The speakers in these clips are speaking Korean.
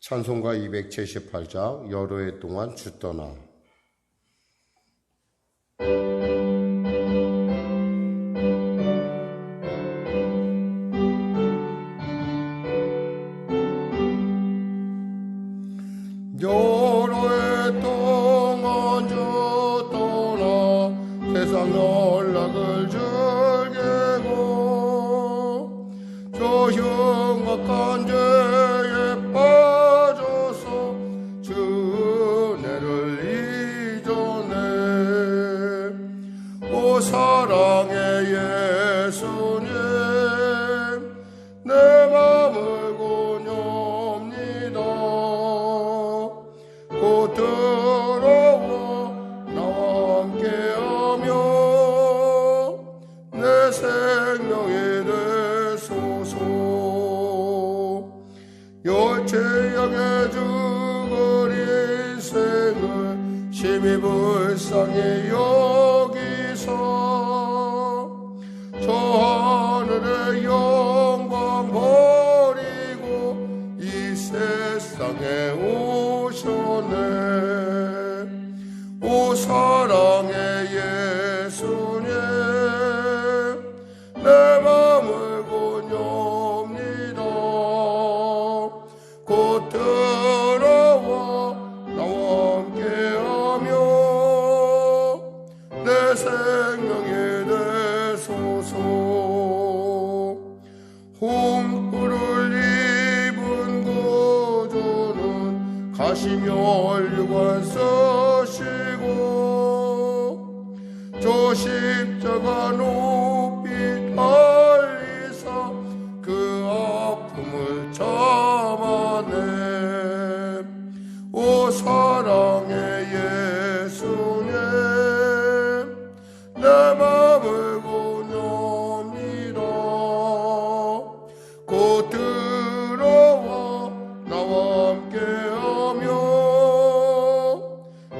찬송가 278장 여러 해 동안 주 떠나. 여러 해 동안 주 떠나 세상 연락을 즐기고 저 흉악한 죄에 빠져서 주 은혜를 잊어내. 오 사랑의 예수님 내 맘을 고뇽니다. 곧 들어와 나와 함께하며 내 생명이 되소서. 열체하게 죽을 인생을 심히 불쌍히 여기서 저 하늘의 영광 버리고 이 세상에 오셨네. 오 사랑의 예수님 내 맘을 고뇽니다. 곧 들어와 나와 함께하며 내 생명이 되소서. 홍구를 입은 구주는 가시며 혈관 쓰시고 저 십자가 높이 달리사 그 아픔을 참아내. 오 사랑의 예수님 내 맘을 고뇽니다. 곧 들어와 나와 함께하며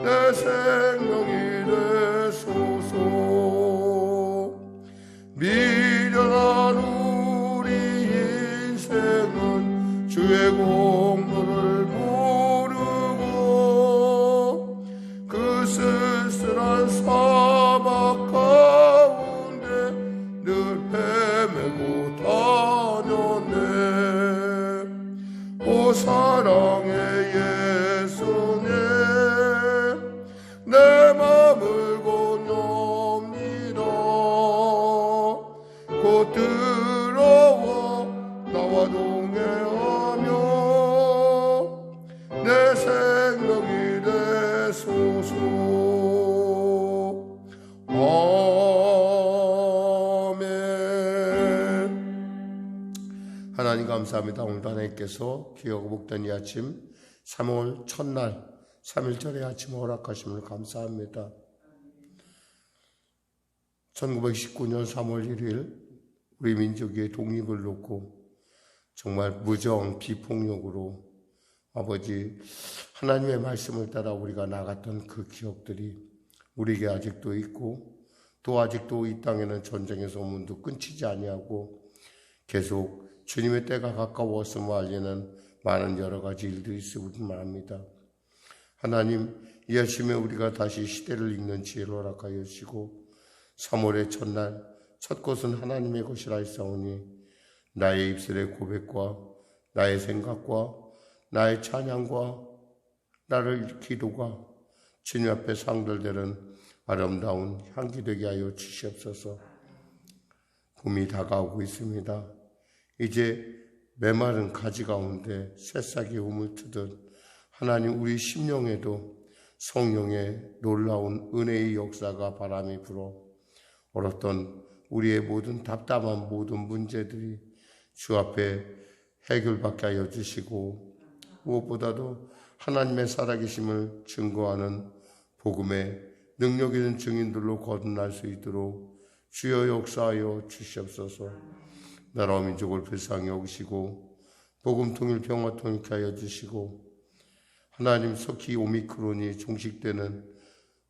내 생명이 되소서. 미련한 우리 인생은 주의 공로를 모르고 그 쓸쓸한 사막 가운데 늘 헤매고 다녔네. 오 사랑의 예수님 내 맘을 고뇽니다. 곧 들어와 나와 동행하며 내 생명이 되소서. 아멘. 하나님 감사합니다. 오늘도 하나님께서 귀하고 복된 이 아침 3월 첫날 3일절의 아침 허락하심을 감사합니다. 1919년 3월 1일 우리 민족의 독립을 놓고 정말 무정 비폭력으로 아버지 하나님의 말씀을 따라 우리가 나갔던 그 기억들이 우리에게 아직도 있고 또 아직도 이 땅에는 전쟁의 소문도 끊기지 아니하고 계속 주님의 때가 가까웠음을 알리는 많은 여러 가지 일들이 있을 말합니다. 하나님 이 아침에 우리가 다시 시대를 읽는 지혜를 허락하여 주시고 3월의 첫날 첫 것은 하나님의 것이라 했사오니 나의 입술의 고백과 나의 생각과 나의 찬양과 나를 기도가 주님 앞에 상들되는 아름다운 향기 되게 하여 주시옵소서. 봄이 다가오고 있습니다. 이제 메마른 가지 가운데 새싹이 우물트듯 하나님 우리 심령에도 성령의 놀라운 은혜의 역사가 바람이 불어 얼었던 우리의 모든 답답한 모든 문제들이 주 앞에 해결받게 하여 주시고 무엇보다도 하나님의 살아계심을 증거하는 복음의 능력 있는 증인들로 거듭날 수 있도록 주여 역사하여 주시옵소서. 나라와 민족을 불쌍히 여기시고 복음 통일 평화 통일케 하여 주시고 하나님 속히 오미크론이 종식되는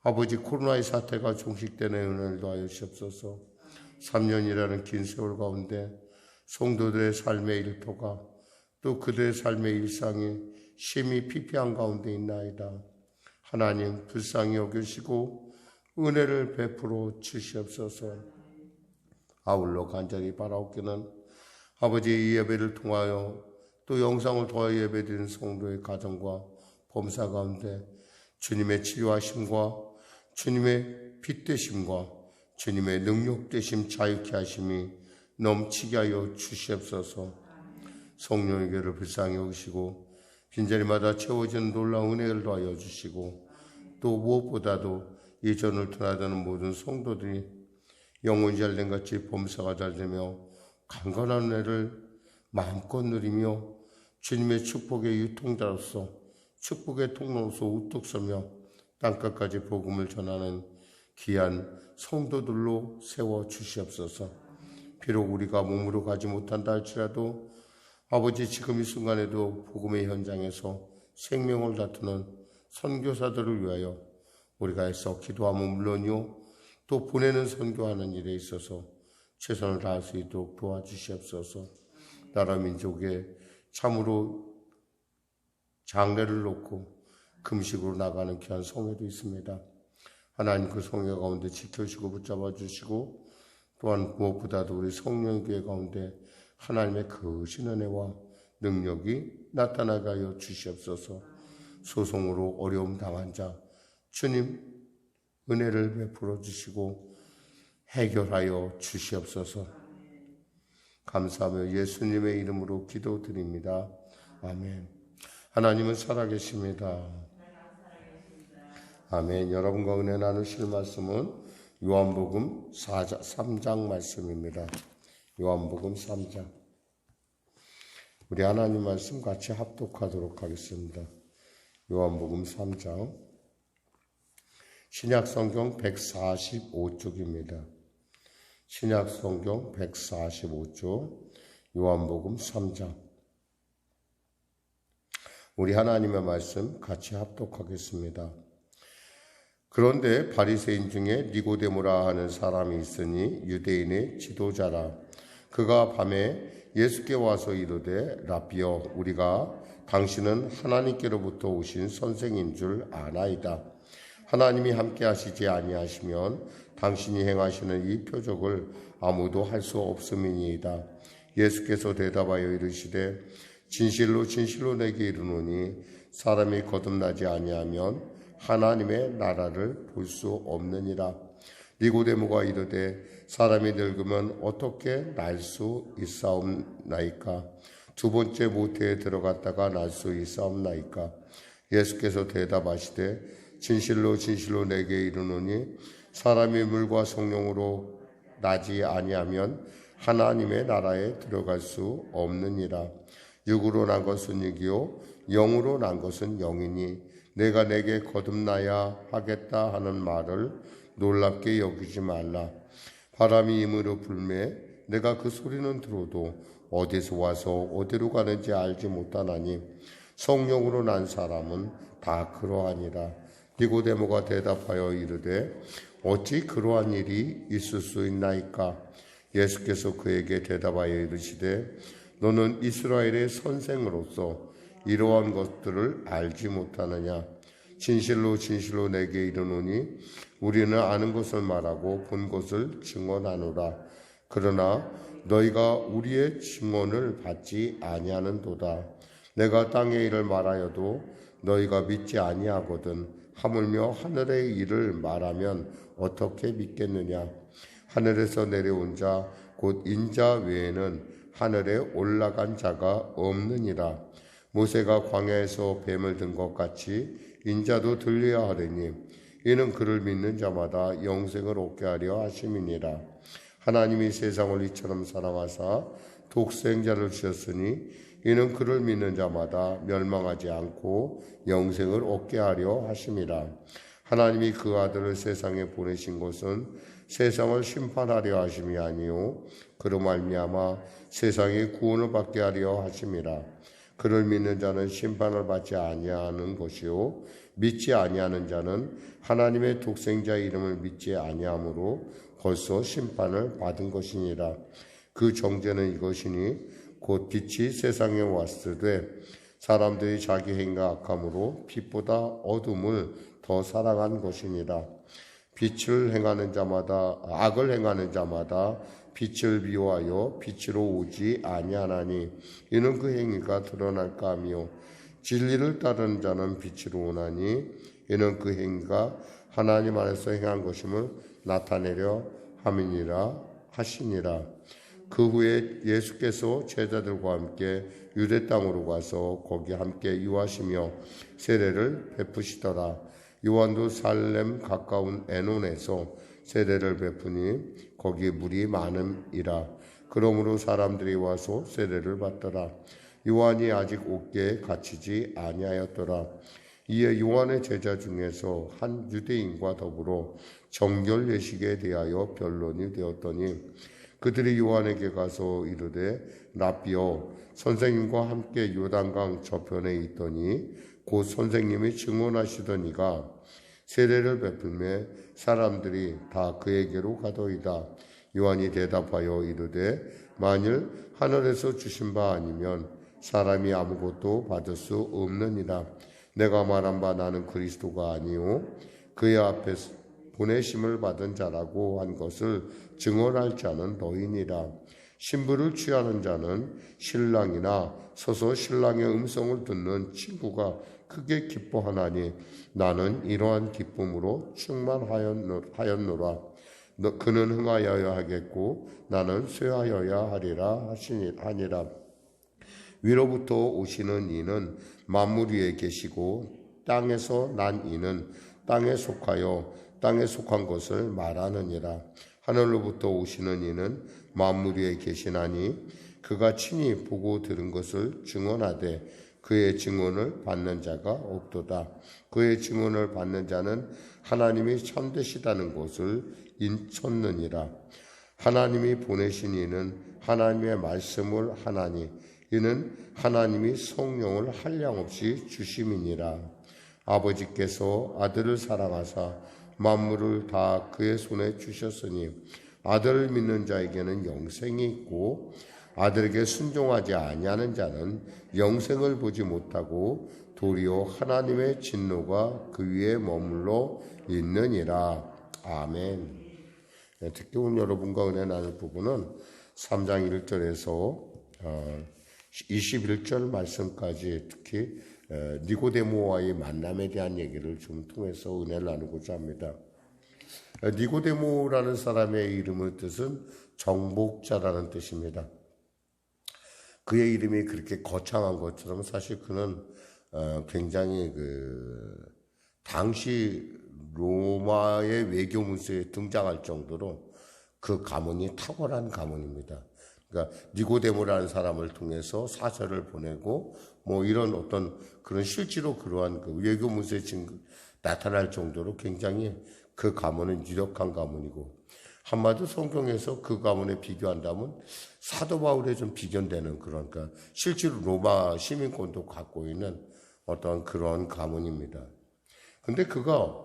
아버지 코로나의 사태가 종식되는 은혜를 더하여 주시옵소서. 3년이라는 긴 세월 가운데 성도들의 삶의 일터가 또 그들의 삶의 일상이 심히 피폐한 가운데 있나이다. 하나님 불쌍히 여기시고 은혜를 베풀어 주시옵소서. 아울러 간절히 바라옵기는 아버지 이 예배를 통하여 또 영상을 통하여 예배드리는 성도의 가정과 범사 가운데 주님의 치료하심과 주님의 빛되심과 주님의 능력되심 자유케 하심이 넘치게 하여 주시옵소서. 성령에게를 불쌍히 여기시고 빈자리마다 채워지는 놀라운 은혜를 더하여 주시고 또 무엇보다도 이 전을 드나드는 모든 성도들이 영혼이 잘된 같이 범사가 잘되며 강건한 은혜를 마음껏 누리며 주님의 축복의 유통자로서 축복의 통로로서 우뚝 서며 땅끝까지 복음을 전하는 귀한 성도들로 세워 주시옵소서. 비록 우리가 몸으로 가지 못한다 할지라도 아버지 지금 이 순간에도 복음의 현장에서 생명을 다투는 선교사들을 위하여 우리가 애써 기도하면 물론이요 또 보내는 선교하는 일에 있어서 최선을 다할 수 있도록 도와주시옵소서. 나라 민족에 참으로 장래를 놓고 금식으로 나가는 귀한 성회도 있습니다. 하나님 그 성회 가운데 지켜주시고 붙잡아 주시고 또한 무엇보다도 우리 성령교회 가운데 하나님의 크신 은혜와 능력이 나타나게 하여 주시옵소서. 소송으로 어려움 당한 자 주님 은혜를 베풀어 주시고 해결하여 주시옵소서. 감사하며 예수님의 이름으로 기도드립니다. 아멘. 하나님은 살아계십니다. 아멘. 여러분과 은혜 나누실 말씀은 요한복음 3장 말씀입니다. 요한복음 3장. 우리 하나님 말씀 같이 합독하도록 하겠습니다. 요한복음 3장. 신약성경 145쪽입니다. 신약성경 145쪽 요한복음 3장. 우리 하나님의 말씀 같이 합독하겠습니다. 그런데 바리새인 중에 니고데모라 하는 사람이 있으니 유대인의 지도자라. 그가 밤에 예수께 와서 이르되 라삐여 우리가 당신은 하나님께로부터 오신 선생인 줄 아나이다. 하나님이 함께 하시지 아니하시면 당신이 행하시는 이 표적을 아무도 할 수 없음이니이다. 예수께서 대답하여 이르시되 진실로 진실로 내게 이르노니 사람이 거듭나지 아니하면 하나님의 나라를 볼 수 없느니라. 니고데모가 이르되 사람이 늙으면 어떻게 날 수 있사옵나이까? 두 번째 모태에 들어갔다가 날 수 있사옵나이까? 예수께서 대답하시되 진실로 진실로 내게 이르노니 사람이 물과 성령으로 나지 아니하면 하나님의 나라에 들어갈 수 없느니라. 육으로 난 것은 육이요 영으로 난 것은 영이니 내가 내게 거듭나야 하겠다 하는 말을 놀랍게 여기지 말라. 바람이 임으로 불매 내가 그 소리는 들어도 어디서 와서 어디로 가는지 알지 못하나니 성령으로 난 사람은 다 그러하니라. 니고데모가 대답하여 이르되 어찌 그러한 일이 있을 수 있나이까? 예수께서 그에게 대답하여 이르시되 너는 이스라엘의 선생으로서 이러한 것들을 알지 못하느냐? 진실로 진실로 내게 이르노니 우리는 아는 것을 말하고 본 것을 증언하노라. 그러나 너희가 우리의 증언을 받지 아니하는도다. 내가 땅의 일을 말하여도 너희가 믿지 아니하거든. 하물며 하늘의 일을 말하면 어떻게 믿겠느냐? 하늘에서 내려온 자 곧 인자 외에는 하늘에 올라간 자가 없느니라. 모세가 광야에서 뱀을 든 것 같이 인자도 들려야 하리니 이는 그를 믿는 자마다 영생을 얻게 하려 하심이니라. 하나님이 세상을 이처럼 사랑하사 독생자를 주셨으니 이는 그를 믿는 자마다 멸망하지 않고 영생을 얻게 하려 하심이라. 하나님이 그 아들을 세상에 보내신 것은 세상을 심판하려 하심이 아니요 그로 말미암아 세상의 구원을 받게 하려 하심이라. 그를 믿는 자는 심판을 받지 아니하는 것이요 믿지 아니하는 자는 하나님의 독생자 이름을 믿지 아니하므로 벌써 심판을 받은 것이니라. 그 정죄는 이것이니 곧 빛이 세상에 왔으되 사람들이 자기 행위가 악함으로 빛보다 어둠을 더 사랑한 것이니라. 악을 행하는 자마다 빛을 미워하여 빛으로 오지 아니하나니 이는 그 행위가 드러날까 하며 진리를 따르는 자는 빛으로 오나니 이는 그 행위가 하나님 안에서 행한 것임을 나타내려 함이니라 하시니라. 그 후에 예수께서 제자들과 함께 유대 땅으로 가서 거기 함께 유하시며 세례를 베푸시더라. 요한도 살렘 가까운 에논에서 세례를 베푸니 거기 물이 많음이라. 그러므로 사람들이 와서 세례를 받더라. 요한이 아직 옥계에 갇히지 아니하였더라. 이에 요한의 제자 중에서 한 유대인과 더불어 정결 예식에 대하여 변론이 되었더니 그들이 요한에게 가서 이르되 랍비여, 선생님과 함께 요단강 저편에 있더니 곧 선생님이 증언하시던 이가 세례를 베풀매 사람들이 다 그에게로 가더이다. 요한이 대답하여 이르되 만일 하늘에서 주신 바 아니면 사람이 아무것도 받을 수 없느니라. 내가 말한 바 나는 그리스도가 아니요 그의 앞에 보내심을 받은 자라고 한 것을 증언할 자는 너희니라. 신부를 취하는 자는 신랑이나 서서 신랑의 음성을 듣는 친구가 크게 기뻐하나니 나는 이러한 기쁨으로 충만하였노라. 그는 흥하여야 하겠고 나는 쇠하여야 하리라 하니라. 위로부터 오시는 이는 만물 위에 계시고 땅에서 난 이는 땅에 속하여 땅에 속한 것을 말하느니라. 하늘로부터 오시는 이는 만물 위에 계시나니 그가 친히 보고 들은 것을 증언하되 그의 증언을 받는 자가 없도다. 그의 증언을 받는 자는 하나님이 참되시다는 것을 인쳤느니라. 하나님이 보내신 이는 하나님의 말씀을 하나니 이는 하나님이 성령을 한량없이 주심이니라. 아버지께서 아들을 사랑하사 만물을 다 그의 손에 주셨으니 아들을 믿는 자에게는 영생이 있고 아들에게 순종하지 아니하는 자는 영생을 보지 못하고 도리어 하나님의 진노가 그 위에 머물러 있느니라. 아멘. 특히 오늘 여러분과 은혜 나눌 부분은 3장 1절에서 21절 말씀까지 특히 니고데모와의 만남에 대한 얘기를 좀 통해서 은혜를 나누고자 합니다. 니고데모라는 사람의 이름의 뜻은 정복자라는 뜻입니다. 그의 이름이 그렇게 거창한 것처럼 사실 그는 굉장히 당시 로마의 외교 문서에 등장할 정도로 그 가문이 탁월한 가문입니다. 그러니까 니고데모라는 사람을 통해서 사설을 보내고 뭐 이런 어떤 그런 실제로 그러한 그 외교 문서에 나타날 정도로 굉장히 그 가문은 유력한 가문이고 한마디로 성경에서 그 가문에 비교한다면 사도 바울에 좀 비견되는 그런 그러니까 실제로 로마 시민권도 갖고 있는 어떤 그런 가문입니다. 근데 그가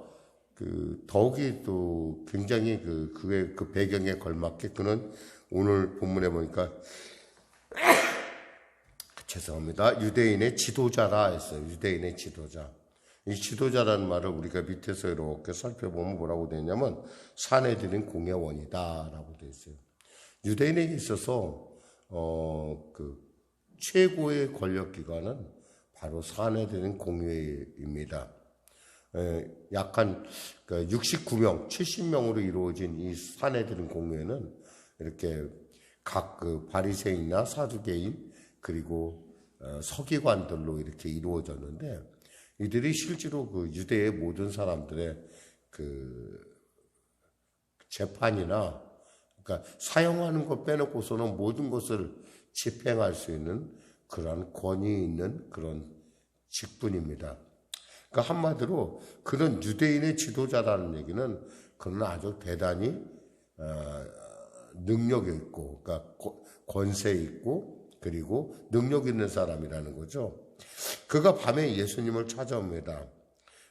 더욱이 또 굉장히 그의 그 배경에 걸맞게 그는 오늘 본문에 보니까 죄송합니다. 유대인의 지도자라 했어요. 유대인의 지도자. 이 지도자라는 말을 우리가 밑에서 이렇게 살펴보면 뭐라고 되어 있냐면 사내들인 공회원이다라고 되어 있어요. 유대인에게 있어서 최고의 권력기관은 바로 사내들인 공회입니다. 약 한 69명, 70명으로 이루어진 이 사내들인 공회는 이렇게 각 바리새인이나 사두개인 그리고 서기관들로 이렇게 이루어졌는데 이들이 실제로 유대의 모든 사람들의 재판이나 그러니까 사용하는 것 빼놓고서는 모든 것을 집행할 수 있는 그런 권위 있는 그런 직분입니다. 그러니까 한마디로 그는 유대인의 지도자라는 얘기는 그는 아주 대단히 능력이 있고 그러니까 권세 있고 그리고 능력 있는 사람이라는 거죠. 그가 밤에 예수님을 찾아옵니다.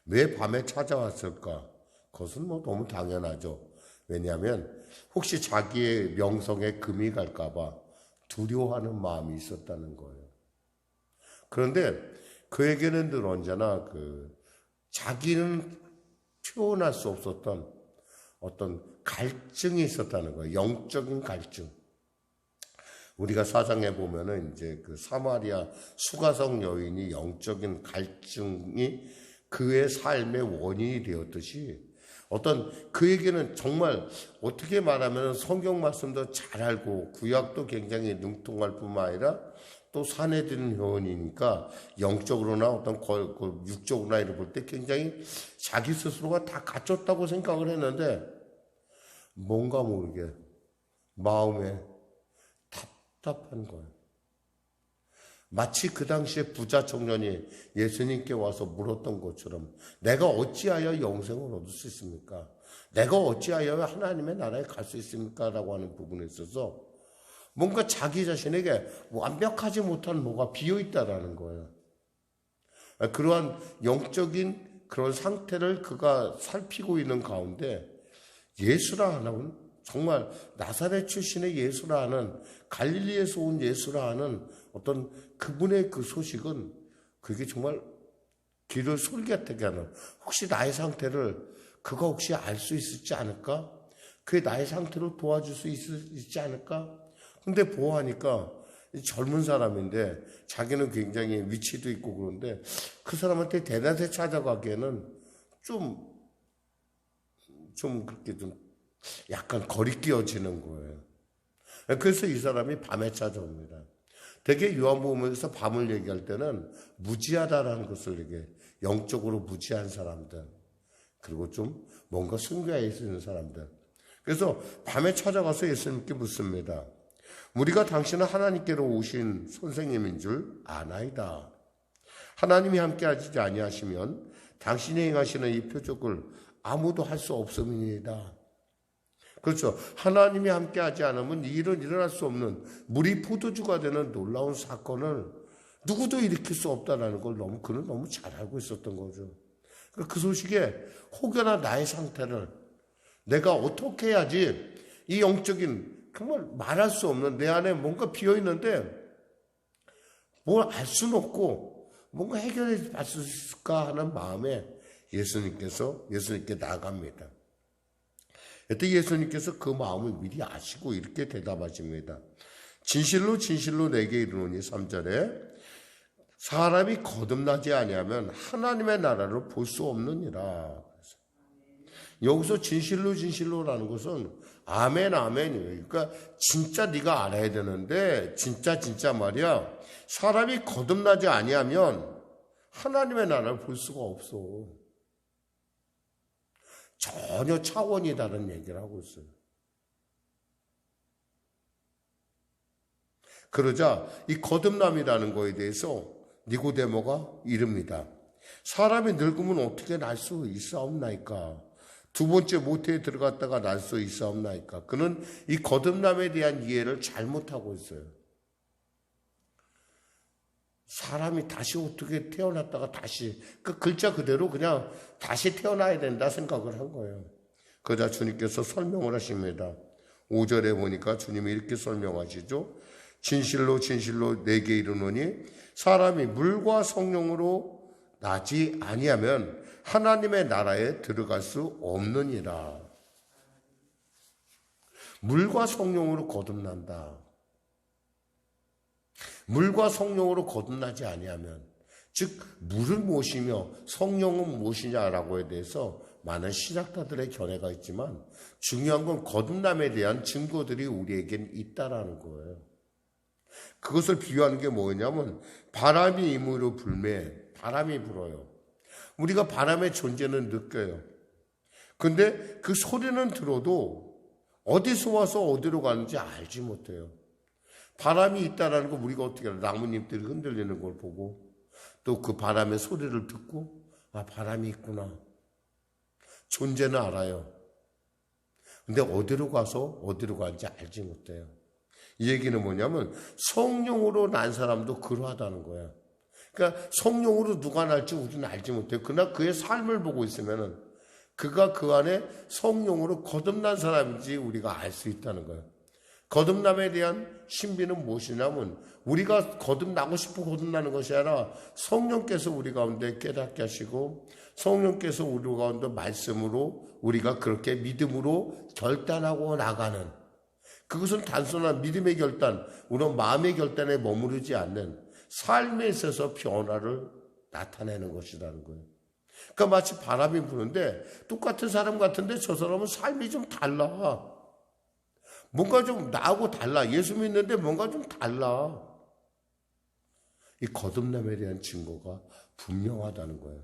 왜 밤에 찾아왔을까? 그것은 뭐 너무 당연하죠. 왜냐하면 혹시 자기의 명성에 금이 갈까 봐 두려워하는 마음이 있었다는 거예요. 그런데 그에게는 늘 언제나 자기는 표현할 수 없었던 어떤 갈증이 있었다는 거예요. 영적인 갈증. 우리가 사장에 보면은 이제 사마리아 수가성 여인이 영적인 갈증이 그의 삶의 원인이 되었듯이 그에게는 정말 어떻게 말하면 성경 말씀도 잘 알고 구약도 굉장히 능통할 뿐만 아니라 또 사내들은 회원이니까 영적으로나 육적으로나 이를 볼 때 굉장히 자기 스스로가 다 갖췄다고 생각을 했는데 뭔가 모르게 마음에 답답한 거예요. 마치 그 당시에 부자 청년이 예수님께 와서 물었던 것처럼 내가 어찌하여 영생을 얻을 수 있습니까? 내가 어찌하여 하나님의 나라에 갈 수 있습니까? 라고 하는 부분에 있어서 뭔가 자기 자신에게 완벽하지 못한 뭐가 비어있다라는 거예요. 그러한 영적인 그런 상태를 그가 살피고 있는 가운데 예수라 하는 정말 나사렛 출신의 예수라 하는 갈릴리에서 온 예수라 하는 어떤 그분의 그 소식은 그게 정말 귀를 솔깃하게 하는 혹시 나의 상태를 그가 혹시 알 수 있지 않을까? 그게 나의 상태를 도와줄 수 있지 않을까? 근데 보아하니까 젊은 사람인데 자기는 굉장히 위치도 있고 그런데 그 사람한테 대낮에 찾아가기에는 좀 그렇게 좀 약간 거리끼어지는 거예요. 그래서 이 사람이 밤에 찾아옵니다. 되게 요한복음에서 밤을 얘기할 때는 무지하다라는 것을 얘기해. 영적으로 무지한 사람들, 그리고 좀 뭔가 순교해 있는 사람들. 그래서 밤에 찾아가서 예수님께 묻습니다. 우리가 당신은 하나님께로 오신 선생님인 줄 아나이다. 하나님이 함께하지 아니하시면 당신이 행하시는 이 표적을 아무도 할 수 없음이니이다. 그렇죠. 하나님이 함께하지 않으면 이 일은 일어날 수 없는 물이 포도주가 되는 놀라운 사건을 누구도 일으킬 수 없다는 걸 그는 너무 잘 알고 있었던 거죠. 그 소식에 혹여나 나의 상태를 내가 어떻게 해야지 이 영적인 정말 말할 수 없는 내 안에 뭔가 비어있는데 뭘 알 수는 없고 뭔가 해결해 줄 수 있을까 하는 마음에 예수님께 나아갑니다. 그때 예수님께서 그 마음을 미리 아시고 이렇게 대답하십니다. 진실로 진실로 내게 이르노니 3절에 사람이 거듭나지 아니하면 하나님의 나라를 볼 수 없느니라. 여기서 진실로 진실로라는 것은 아멘 아멘이에요. 그러니까 진짜 네가 알아야 되는데 진짜 말이야. 사람이 거듭나지 아니하면 하나님의 나라를 볼 수가 없어. 전혀 차원이 다른 얘기를 하고 있어요. 그러자 이 거듭남이라는 거에 대해서 니고데모가 이릅니다. 사람이 늙으면 어떻게 날 수 있사옵나이까? 두 번째 모태에 들어갔다가 날 수 있사옵나이까? 그는 이 거듭남에 대한 이해를 잘못하고 있어요. 사람이 다시 어떻게 태어났다가 다시 그 글자 그대로 그냥 다시 태어나야 된다 생각을 한 거예요. 그러자 주님께서 설명을 하십니다. 5절에 보니까 주님이 이렇게 설명하시죠. 진실로 진실로 내게 이르노니 사람이 물과 성령으로 나지 아니하면 하나님의 나라에 들어갈 수 없느니라. 물과 성령으로 거듭난다. 물과 성령으로 거듭나지 아니하면, 즉 물은 무엇이며 성령은 무엇이냐라고에 대해서 많은 신학자들의 견해가 있지만 중요한 건 거듭남에 대한 증거들이 우리에겐 있다라는 거예요. 그것을 비유하는 게 뭐냐면 바람이 임으로 불매, 바람이 불어요. 우리가 바람의 존재는 느껴요. 근데 그 소리는 들어도 어디서 와서 어디로 가는지 알지 못해요. 바람이 있다라는 거 우리가 어떻게 알아요? 나뭇잎들이 흔들리는 걸 보고 또 그 바람의 소리를 듣고 아 바람이 있구나. 존재는 알아요. 근데 어디로 가서 어디로 가는지 알지 못해요. 이 얘기는 뭐냐면 성령으로 난 사람도 그러하다는 거야. 그러니까 성령으로 누가 날지 우리는 알지 못해요. 그러나 그의 삶을 보고 있으면은 그가 그 안에 성령으로 거듭난 사람인지 우리가 알 수 있다는 거예요. 거듭남에 대한 신비는 무엇이냐면 우리가 거듭나고 싶어 거듭나는 것이 아니라 성령께서 우리 가운데 깨닫게 하시고 성령께서 우리 가운데 말씀으로 우리가 그렇게 믿음으로 결단하고 나가는, 그것은 단순한 믿음의 결단, 우리 마음의 결단에 머무르지 않는 삶에 있어서 변화를 나타내는 것이라는 거예요. 그러니까 마치 바람이 부는데 똑같은 사람 같은데 저 사람은 삶이 좀 달라. 뭔가 좀 나하고 달라. 예수 믿는데 뭔가 좀 달라. 이 거듭남에 대한 증거가 분명하다는 거예요.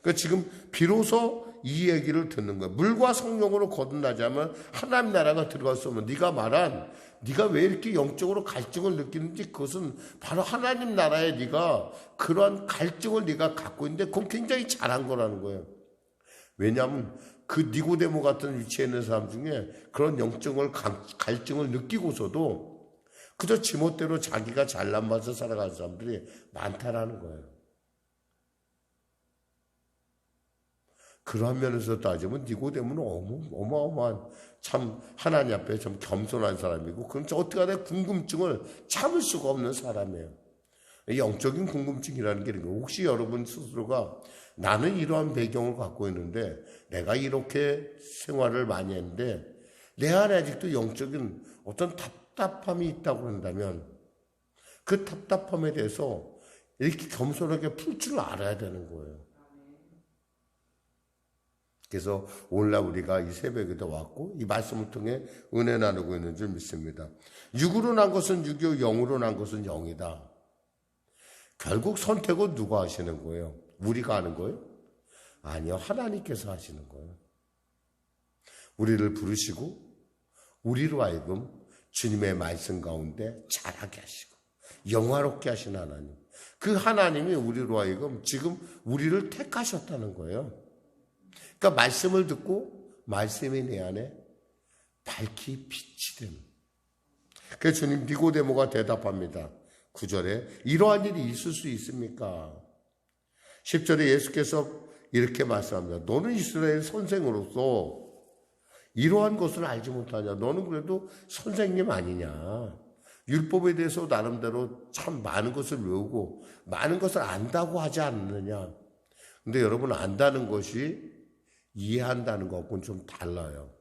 그러니까 지금 비로소 이 얘기를 듣는 거예요. 물과 성령으로 거듭나자면 하나님 나라가 들어갈 수 없는, 네가 말한 네가 왜 이렇게 영적으로 갈증을 느끼는지 그것은 바로 하나님 나라에 네가 그러한 갈증을 네가 갖고 있는데 그건 굉장히 잘한 거라는 거예요. 왜냐하면 그 니고데모 같은 위치에 있는 사람 중에 그런 영적을 갈증을 느끼고서도 그저 지멋대로 자기가 잘난 맛을 살아가는 사람들이 많다라는 거예요. 그러한 면에서 따지면 니고데모는 어마어마한 참 하나님 앞에 좀 겸손한 사람이고, 그럼 어떻게 하다 궁금증을 참을 수가 없는 사람이에요. 영적인 궁금증이라는 게 이런 거예요. 혹시 여러분 스스로가 나는 이러한 배경을 갖고 있는데 내가 이렇게 생활을 많이 했는데 내 안에 아직도 영적인 어떤 답답함이 있다고 한다면 그 답답함에 대해서 이렇게 겸손하게 풀 줄 알아야 되는 거예요. 그래서 오늘날 우리가 이 새벽에도 왔고 이 말씀을 통해 은혜 나누고 있는 줄 믿습니다. 육으로 난 것은 육이요 영으로 난 것은 영이다. 결국 선택은 누가 하시는 거예요? 우리가 하는 거예요? 아니요, 하나님께서 하시는 거예요. 우리를 부르시고 우리로 하여금 주님의 말씀 가운데 자라게 하시고 영화롭게 하신 하나님, 그 하나님이 우리로 하여금 지금 우리를 택하셨다는 거예요. 그러니까 말씀을 듣고 말씀이 내 안에 밝히 빛이 되는. 그래서 주님 니고데모가 대답합니다. 9절에 이러한 일이 있을 수 있습니까? 10절에 예수께서 이렇게 말씀합니다. 너는 이스라엘 선생으로서 이러한 것을 알지 못하냐? 너는 그래도 선생님 아니냐? 율법에 대해서 나름대로 참 많은 것을 외우고 많은 것을 안다고 하지 않느냐? 근데 여러분, 안다는 것이 이해한다는 것과는 좀 달라요.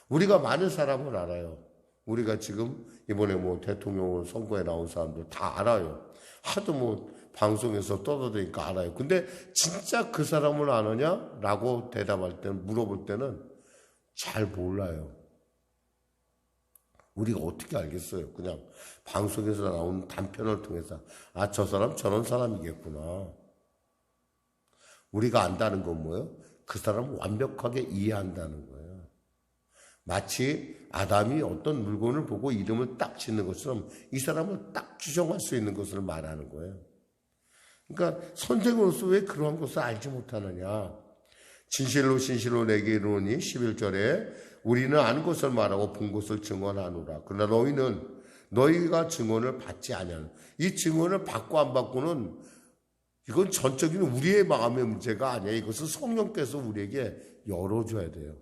우리가 많은 사람을 알아요. 우리가 지금 이번에 대통령 선거에 나온 사람들 다 알아요. 하도 방송에서 떠들으니까 알아요. 근데 진짜 그 사람을 아느냐? 라고 대답할 때는, 물어볼 때는 잘 몰라요. 우리가 어떻게 알겠어요? 그냥 방송에서 나온 단편을 통해서 아, 저 사람 저런 사람이겠구나. 우리가 안다는 건 뭐예요? 그 사람을 완벽하게 이해한다는 거예요. 마치 아담이 어떤 물건을 보고 이름을 딱 짓는 것처럼 이 사람을 딱 추정할 수 있는 것을 말하는 거예요. 그러니까 선생으로서 왜 그러한 것을 알지 못하느냐? 진실로 진실로 내게 이르노니 11절에 우리는 아는 것을 말하고 본 것을 증언하노라. 그러나 너희는 너희가 증언을 받지 아니하는, 이 증언을 받고 안 받고는 이건 전적인 우리의 마음의 문제가 아니에요. 이것은 성령께서 우리에게 열어줘야 돼요.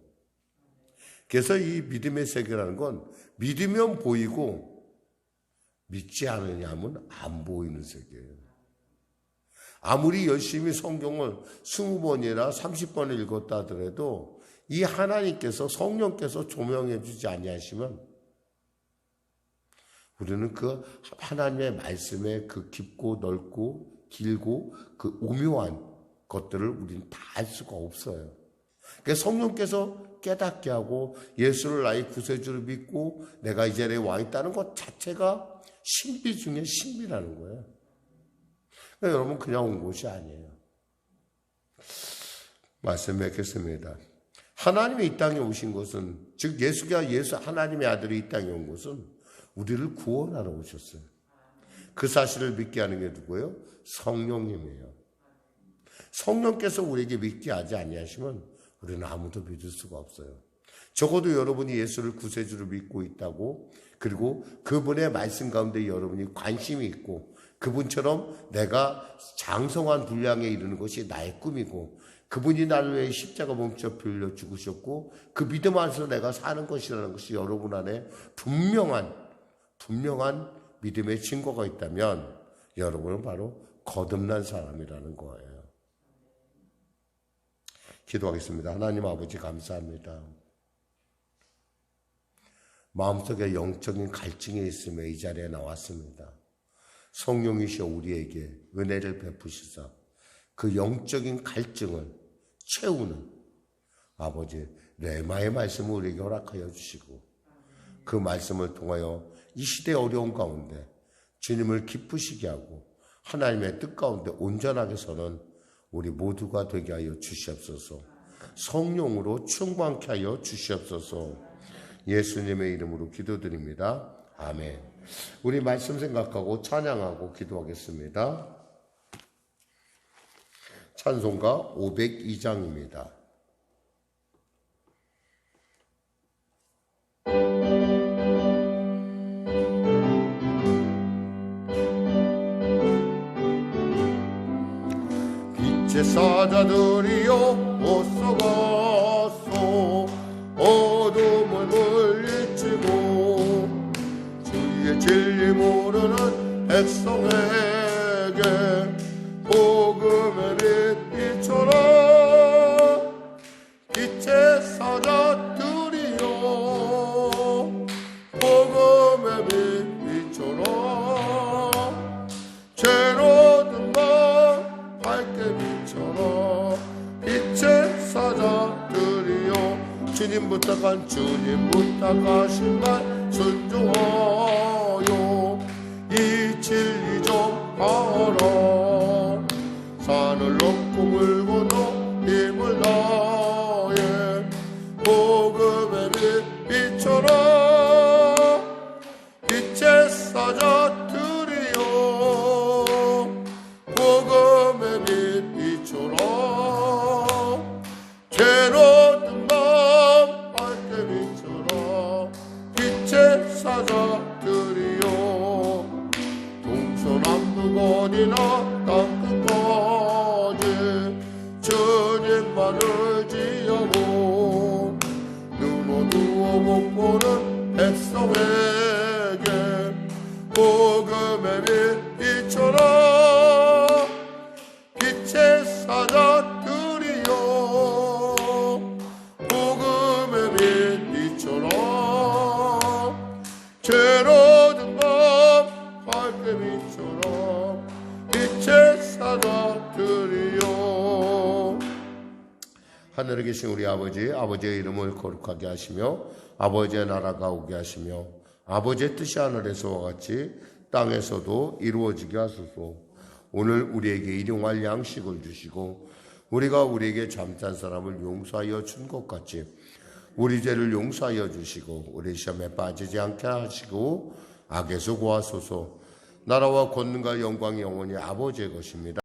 그래서 이 믿음의 세계라는 건 믿으면 보이고 믿지 않으냐면 안 보이는 세계예요. 아무리 열심히 성경을 20번이나 30번을 읽었다 하더라도 이 하나님께서, 성령께서 조명해 주지 아니하시면 우리는 그 하나님의 말씀에 그 깊고 넓고 길고 그 오묘한 것들을 우리는 다 알 수가 없어요. 그러니까 성령께서 깨닫게 하고 예수를 나의 구세주로 믿고 내가 이 자리에 와 있다는 것 자체가 신비 중에 신비라는 거예요. 그러니까 여러분, 그냥 온 곳이 아니에요. 말씀 맺겠습니다. 하나님이 이 땅에 오신 것은, 즉 예수가 하나님의 아들이 이 땅에 온 것은 우리를 구원하러 오셨어요. 그 사실을 믿게 하는 게 누구예요? 성령님이에요. 성령께서 우리에게 믿게 하지 아니하시면 우리는 아무도 믿을 수가 없어요. 적어도 여러분이 예수를 구세주로 믿고 있다고, 그리고 그분의 말씀 가운데 여러분이 관심이 있고 그분처럼 내가 장성한 분량에 이르는 것이 나의 꿈이고 그분이 나를 위해 십자가 몸져 빌려 죽으셨고 그 믿음 안에서 내가 사는 것이라는 것이 여러분 안에 분명한 믿음의 증거가 있다면 여러분은 바로 거듭난 사람이라는 거예요. 기도하겠습니다. 하나님 아버지 감사합니다. 마음속에 영적인 갈증이 있으며 이 자리에 나왔습니다. 성령이시여 우리에게 은혜를 베푸시사 그 영적인 갈증을 채우는 아버지 레마의 말씀을 우리에게 허락하여 주시고 그 말씀을 통하여 이 시대의 어려운 가운데 주님을 기쁘시게 하고 하나님의 뜻 가운데 온전하게 서는 우리 모두가 되게 하여 주시옵소서. 성령으로 충만케 하여 주시옵소서. 예수님의 이름으로 기도드립니다. 아멘. 우리 말씀 생각하고 찬양하고 기도하겠습니다. 찬송가 502장입니다. 빛의 사자들이여 어서가소 어둠을 물리치고 주의 진리 모르는 백성에게 복음의 빛 비춰라. 빛의 사자들이여 복음의 빛 비춰라. 죄로 든 맘 밝게 비춰라. 빛의 사자들이여 주님 부탁하신 말 순종하여 이 진리 전하라. 산을 넘고 물 건너 힘을 다해 복음의 빛 비춰라. 빛의 사자들이여 복음의 빛 비춰라. 죄로 든 맘 밝게 비춰라. 빛의 사자들이여 동서남북 어디나 땅 끝까지 주님만을 지어고 눈 어두워 못 보는 백성에게 복음의 빛 비춰라. 빛의 사자들이여 복음의 빛 비춰라. 죄로 든 맘 밝게 비춰라. 빛의 사자들이여. 하늘에 계신 우리 아버지의 이름을 거룩하게 하시며 아버지의 나라가 오게 하시며 아버지의 뜻이 하늘에서와 같이 땅에서도 이루어지게 하소서. 오늘 우리에게 일용할 양식을 주시고 우리가 우리에게 잘못한 사람을 용서하여 준 것 같이 우리 죄를 용서하여 주시고 우리 시험에 빠지지 않게 하시고 악에서 구하소서. 나라와 권능과 영광이 영원히 아버지의 것입니다.